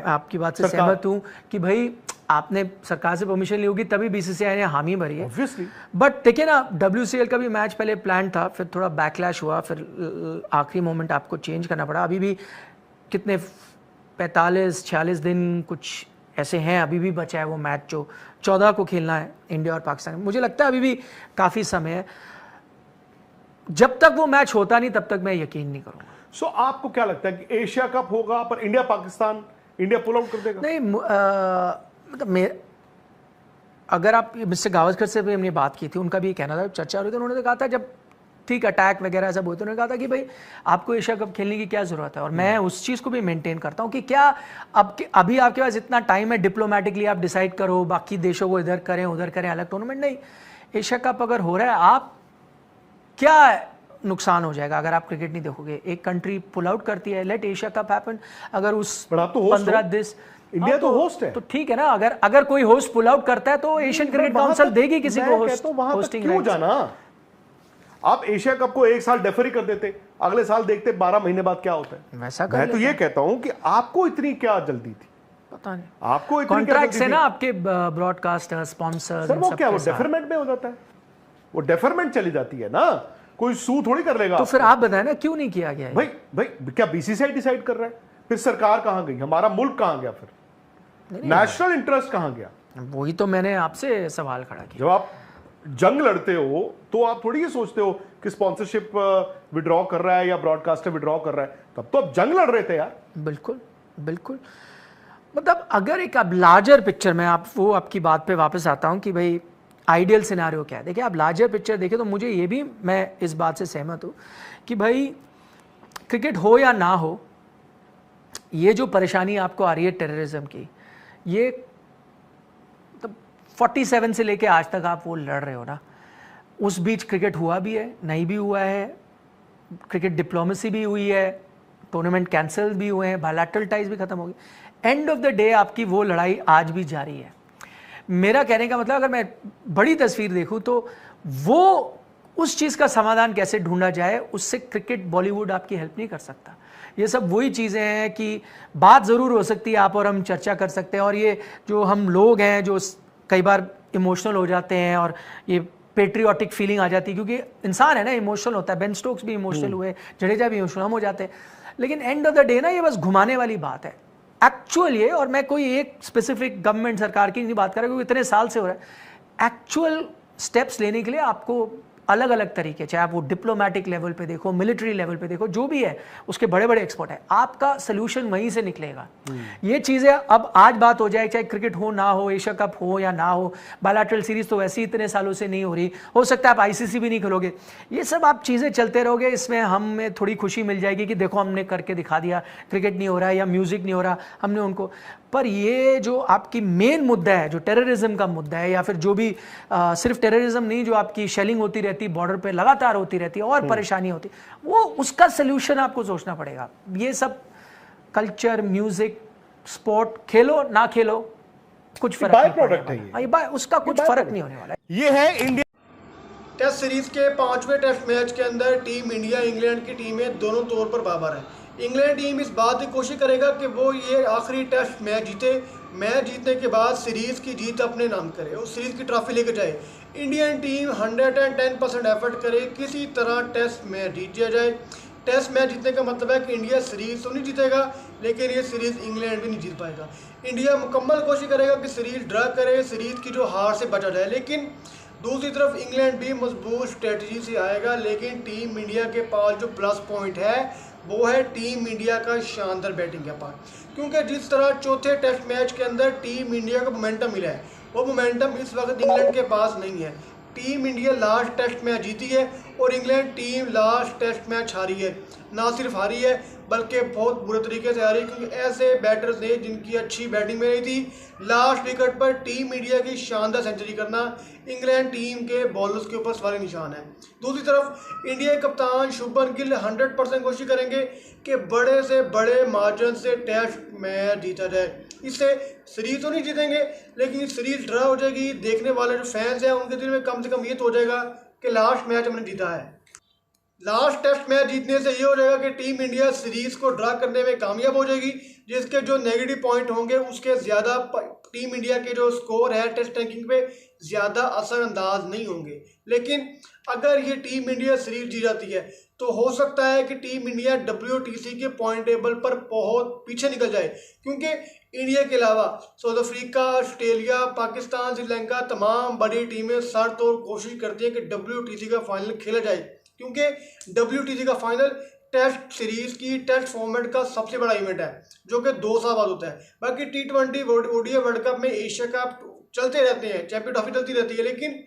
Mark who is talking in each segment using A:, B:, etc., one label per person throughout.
A: आपकी बात से सहमत हूँ कि भाई आपने सरकार से परमिशन ली होगी तभी बीसीसीआई ने हामी भरी है, बट देखिए ना WCL का भी मैच पहले प्लान था, फिर थोड़ा बैकलैश हुआ, फिर आखिरी मोमेंट आपको चेंज करना पड़ा। अभी भी कितने 45-46 दिन कुछ ऐसे हैं, अभी भी बचा है वो मैच जो 14 को खेलना है इंडिया और पाकिस्तान। मुझे लगता है अभी भी काफ़ी समय है, जब तक वो मैच होता नहीं तब तक मैं यकीन नहीं करूँगा।
B: सो आपको क्या लगता है कि एशिया कप होगा पर India Pakistan, India pull out कर देगा?
A: नहीं, मतलब अगर आप मिस्टर गावस्कर से भी हमने बात की थी, उनका भी कहना था, चर्चा हो रही थी, उन्होंने कहा था जब ठीक अटैक वगैरह सब होते, उन्होंने कहा था कि भाई आपको एशिया कप खेलने की क्या जरूरत है। और मैं उस चीज़ को भी मेंटेन करता हूँ कि क्या अभी आपके पास इतना टाइम है, डिप्लोमेटिकली आप डिसाइड करो, बाकी देशों को इधर करें उधर करें, अलग टूर्नामेंट नहीं। एशिया कप अगर हो रहा है, आप क्या नुकसान हो जाएगा अगर आप क्रिकेट नहीं देखोगे? एक कंट्री पुल आउट करती है, लेट एशिया कप हैपन। अगर उस 15 देश,
B: इंडिया तो होस्ट है,
A: तो ठीक है ना। अगर कोई होस्ट पुल आउट करता है तो एशियन क्रिकेट काउंसिल देगी किसी को होस्टिंग
B: क्यों जाना? आप एशिया कप को एक साल डेफर कर देते, अगले साल देखते 12 महीने बाद क्या होता है।
A: वैसा
B: मैं तो ये कहता हूं कि आपको इतनी क्या जल्दी थी?
A: पता नहीं,
B: आपको इतनी
A: कॉन्ट्रैक्ट से ना आपके ब्रॉडकास्टर, स्पॉन्सर्स,
B: वो क्या वो डेफरमेंट में हो जाता है, वो डेफरमेंट चली जाती है ना, कोई सू थोड़ी कर लेगा।
A: तो फिर आप बताएं ना क्यों नहीं किया गया?
B: भाई क्या बीसीसीआई डिसाइड कर रहा है? फिर सरकार कहां गई? हमारा मुल्क कहां गया? फिर नेशनल इंटरेस्ट कहां गया?
A: वही तो मैंने आपसे सवाल खड़ा किया।
B: जब आप जंग लड़ते हो तो आप थोड़ी ये सोचते हो कि स्पॉन्सरशिप विड्रॉ कर रहा है या ब्रॉडकास्टर विड्रॉ कर रहा है, तब तो आप जंग लड़ रहे थे यार।
A: बिल्कुल बिल्कुल। मतलब अगर एक अब लार्जर पिक्चर में आपकी बात पे वापस आता हूं कि भाई आइडियल सिनेरियो क्या है। देखिए, आप लार्जर पिक्चर देखें तो मुझे ये भी, मैं इस बात से सहमत हूं कि भाई क्रिकेट हो या ना हो, ये जो परेशानी आपको आ रही है टेररिज्म की, ये 47 से लेके आज तक आप वो लड़ रहे हो ना, उस बीच क्रिकेट हुआ भी है, नहीं भी हुआ है, क्रिकेट डिप्लोमेसी भी हुई है, टूर्नामेंट कैंसिल भी हुए हैं, बायलैटरल टाइज भी खत्म हो गई। एंड ऑफ द डे आपकी वो लड़ाई आज भी जारी है। मेरा कहने का मतलब, अगर मैं बड़ी तस्वीर देखूं तो वो उस चीज़ का समाधान कैसे ढूंढा जाए, उससे क्रिकेट बॉलीवुड आपकी हेल्प नहीं कर सकता। ये सब वही चीज़ें हैं कि बात ज़रूर हो सकती है, आप और हम चर्चा कर सकते हैं, और ये जो हम लोग हैं जो कई बार इमोशनल हो जाते हैं और ये पेट्रियाटिक फीलिंग आ जाती है, क्योंकि इंसान है ना, इमोशनल होता है। बेन स्टोक्स भी इमोशनल हुए, जडेजा भी इमोशनल, हम हो जाते हैं। लेकिन एंड ऑफ द डे ना, ये बस घुमाने वाली बात है एक्चुअल ये। और मैं कोई एक स्पेसिफिक गवर्नमेंट सरकार की नहीं बात कर रहा, क्योंकि इतने साल से हो रहा है। एक्चुअल स्टेप्स लेने के लिए आपको अलग अलग तरीके, चाहे आप वो डिप्लोमेटिक लेवल पे देखो, मिलिट्री लेवल पे देखो, जो भी है उसके बड़े बड़े एक्सपर्ट है, आपका सोल्यूशन वहीं से निकलेगा। ये चीज़ें अब आज बात हो जाए, चाहे क्रिकेट हो ना हो, एशिया कप हो या ना हो, बायलैटरल सीरीज तो वैसे ही इतने सालों से नहीं हो रही, हो सकता है आप ICC भी नहीं खेलोगे, ये सब आप चीज़ें चलते रहोगे, इसमें हमें थोड़ी खुशी मिल जाएगी कि देखो हमने करके दिखा दिया, क्रिकेट नहीं हो रहा है या म्यूजिक नहीं हो रहा, हमने उनको। पर ये जो आपकी मेन मुद्दा है, जो टेररिज्म का मुद्दा है, या फिर जो भी सिर्फ टेररिज्म नहीं, जो आपकी शेलिंग होती रहती बॉर्डर पे लगातार होती रहती है और परेशानी होती, वो उसका सोल्यूशन आपको सोचना पड़ेगा। ये सब कल्चर, म्यूजिक, स्पोर्ट, खेलो ना खेलो, कुछ फर्क नहीं पड़ेगा, उसका कुछ फर्क नहीं होने वाला है।
B: ये है इंडिया
C: टेस्ट सीरीज के 5वें टेस्ट मैच के अंदर टीम इंडिया इंग्लैंड की टीमें दोनों तौर पर बराबर है। इंग्लैंड टीम इस बात की कोशिश करेगा कि वो ये आखिरी टेस्ट मैच जीते, मैच जीतने के बाद सीरीज़ की जीत अपने नाम करे, उस सीरीज़ की ट्रॉफी लेकर जाए। इंडियन टीम 110% एफर्ट करे, किसी तरह टेस्ट मैच जीत दिया जाए। टेस्ट मैच जीतने का मतलब है कि इंडिया सीरीज़ तो नहीं जीतेगा, लेकिन ये सीरीज़ इंग्लैंड भी नहीं जीत पाएगा। इंडिया मुकम्मल कोशिश करेगा कि सीरीज़ ड्रा करे, सीरीज़ की जो हार से बचा जाए। लेकिन दूसरी तरफ इंग्लैंड भी मजबूत स्ट्रेटजी से आएगा, लेकिन टीम इंडिया के पास जो प्लस पॉइंट है वो है टीम इंडिया का शानदार बैटिंग के पास। क्योंकि जिस तरह चौथे टेस्ट मैच के अंदर टीम इंडिया को मोमेंटम मिला है, वो मोमेंटम इस वक्त इंग्लैंड के पास नहीं है। Team India last test match जीती है और England team last test match हारी है। ना सिर्फ हारी है बल्कि बहुत बुरे तरीके से हारी, क्योंकि ऐसे बैटर्स थे जिनकी अच्छी बैटिंग में रही थी। लास्ट विकेट पर टीम इंडिया की शानदार सेंचुरी करना इंग्लैंड टीम के बॉलर्स के ऊपर सवाल निशान है। दूसरी तरफ इंडिया के कप्तान शुभमन गिल 100% कोशिश करेंगे कि बड़े से बड़े मार्जिन से टेस्ट मैच जीता जाए। इससे सीरीज तो नहीं जीतेंगे, लेकिन सीरीज ड्रा हो जाएगी। देखने वाले जो फैंस हैं उनके दिल में कम से कम ये तो हो जाएगा कि लास्ट मैच हमने जीता है। लास्ट टेस्ट मैच जीतने से ये हो जाएगा कि टीम इंडिया सीरीज को ड्रा करने में कामयाब हो जाएगी। जिसके जो नेगेटिव पॉइंट होंगे उसके ज़्यादा टीम इंडिया के जो स्कोर है टेस्ट रैंकिंग पे ज़्यादा असरअंदाज नहीं होंगे। लेकिन अगर ये टीम इंडिया सीरीज जीत जाती है तो हो सकता है कि टीम इंडिया WTC के पॉइंट टेबल पर बहुत पीछे निकल जाए, क्योंकि इंडिया के अलावा south Africa, Australia, Pakistan, Sri Lanka तमाम बड़ी टीमें सर तोड़ कोशिश करती हैं कि WTC का फाइनल खेला जाए, क्योंकि WTC का फाइनल टेस्ट सीरीज की टेस्ट फॉर्मेट का सबसे बड़ा इवेंट है जो कि 2 साल बाद होता है। बाकी T20 ODI वर्ल्ड कप में एशिया कप चलते रहते हैं, चैंपियन ट्रॉफी चलती रहती है, लेकिन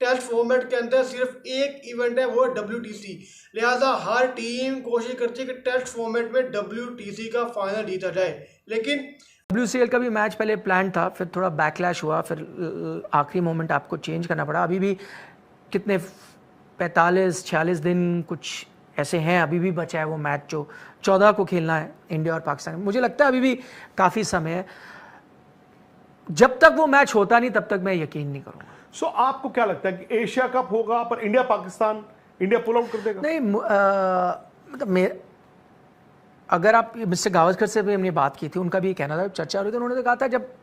C: टेस्ट फॉर्मेट के अंदर सिर्फ एक इवेंट है, वो है WTC। लिहाजा हर टीम कोशिश करती है कि टेस्ट फॉर्मेट में WTC का फाइनल जीता जाए। लेकिन
A: WCL का भी मैच पहले प्लान था, फिर थोड़ा बैकलैश हुआ, फिर आखिरी मोमेंट आपको चेंज करना पड़ा। अभी भी कितने 45-46 दिन कुछ ऐसे हैं, अभी भी बचा है वो मैच जो 14 को खेलना है इंडिया और पाकिस्तान। मुझे लगता है अभी भी काफ़ी समय है। जब तक वो मैच होता नहीं तब तक मैं यकीन नहीं करूँगा।
B: सो आपको क्या लगता है कि एशिया कप होगा पर India Pakistan, India pull out कर देगा?
A: नहीं, मतलब अगर आप मिस्टर गावस्कर से भी हमने बात की थी, उनका भी कहना था, चर्चा हो रही थी, उन्होंने तो कहा था जब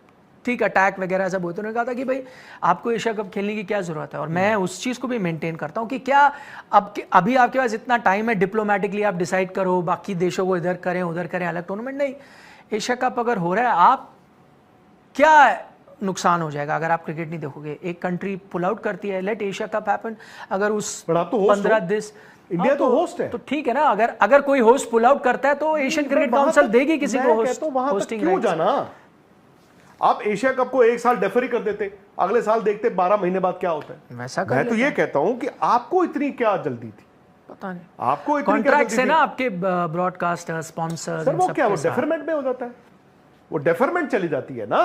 A: ठीक अटैक वगैरह सब हुए तो उन्होंने कहा था कि भाई आपको एशिया कप खेलने की क्या ज़रूरत है। और मैं उस चीज़ को भी मेंटेन करता हूँ कि क्या अभी आपके पास इतना टाइम है, डिप्लोमेटिकली आप डिसाइड करो, बाकी देशों को इधर करें उधर करें, अलग टूर्नामेंट नहीं। एशिया कप अगर हो रहा है, आप क्या नुकसान हो जाएगा अगर आप क्रिकेट नहीं देखोगे? एक कंट्री पुल आउट करती है, लेट एशिया कप हैपन। अगर उस 15 दिन
B: इंडिया तो होस्ट है
A: तो ठीक है ना। अगर कोई होस्ट पुल आउट करता है तो एशियन क्रिकेट काउंसिल देगी किसी को होस्टिंग
B: क्यों जाना? आप एशिया कप को 1 साल डेफर ही कर देते, अगले साल देखते 12 महीने बाद क्या होता है।
A: वैसा
B: मैं तो ये कहता हूं कि आपको इतनी क्या जल्दी थी?
A: पता नहीं,
B: आपको इतनी
A: कॉन्ट्रैक्ट से ना आपके ब्रॉडकास्टर, स्पॉन्सर्स,
B: वो क्या वो डेफरमेंट में हो जाता है, वो डेफरमेंट चली जाती है ना,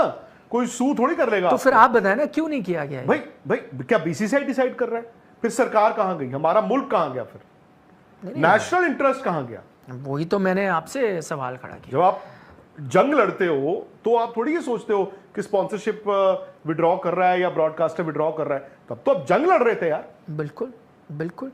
B: कोई सू थोड़ी कर लेगा।
A: तो फिर आप बताएं ना क्यों नहीं किया गया?
B: भाई क्या BCCI डिसाइड कर रहा है? फिर सरकार कहां गई? हमारा मुल्क कहां गया? फिर नेशनल इंटरेस्ट कहां गया?
A: वही तो मैंने आपसे सवाल खड़ा किया।
B: जब आप जंग लड़ते हो तो आप थोड़ी ये सोचते हो कि स्पॉन्सरशिप विड्रॉ कर रहा है या ब्रॉडकास्टर विड्रॉ कर रहा है। तब तो आप जंग लड़ रहे थे यार।
A: बिल्कुल बिल्कुल।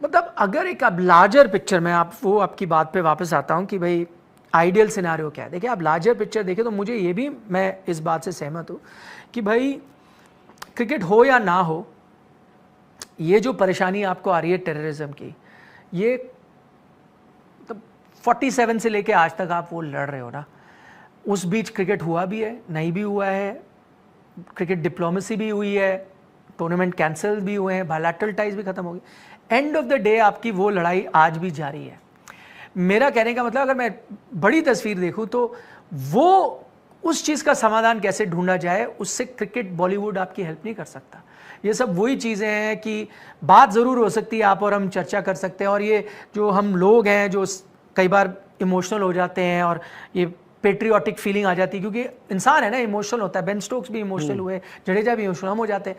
A: मतलब अगर एक अब लार्जर पिक्चर में आपकी बात पे वापस आता हूं कि भाई आइडियल सिनेरियो क्या है। देखिए, आप लार्जर पिक्चर देखें तो मुझे ये भी, मैं इस बात से सहमत हूँ कि भाई क्रिकेट हो या ना हो, ये जो परेशानी आपको आ रही है टेररिज्म की, ये तो 47 से लेके आज तक आप वो लड़ रहे हो ना। उस बीच क्रिकेट हुआ भी है, नहीं भी हुआ है, क्रिकेट डिप्लोमेसी भी हुई है, टूर्नामेंट कैंसिल भी हुए हैं, बायलैटरल टाइज भी खत्म हो गई। एंड ऑफ द डे आपकी वो लड़ाई आज भी जारी है। मेरा कहने का मतलब, अगर मैं बड़ी तस्वीर देखूं तो वो उस चीज़ का समाधान कैसे ढूंढा जाए, उससे क्रिकेट बॉलीवुड आपकी हेल्प नहीं कर सकता। ये सब वही चीज़ें हैं कि बात ज़रूर हो सकती है, आप और हम चर्चा कर सकते हैं, और ये जो हम लोग हैं जो कई बार इमोशनल हो जाते हैं और ये पेट्रियाटिक फीलिंग आ जाती है, क्योंकि इंसान है ना, इमोशनल होता है। बेन स्टोक्स भी इमोशनल हुए, जडेजा भी इमोशनल, हम हो जाते हैं।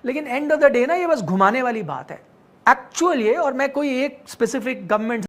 A: लेकिन एंड ऑफ द डे ना, ये बस घुमाने वाली बात है एक्चुअल ये। और मैं कोई एक स्पेसिफिक गवर्नमेंट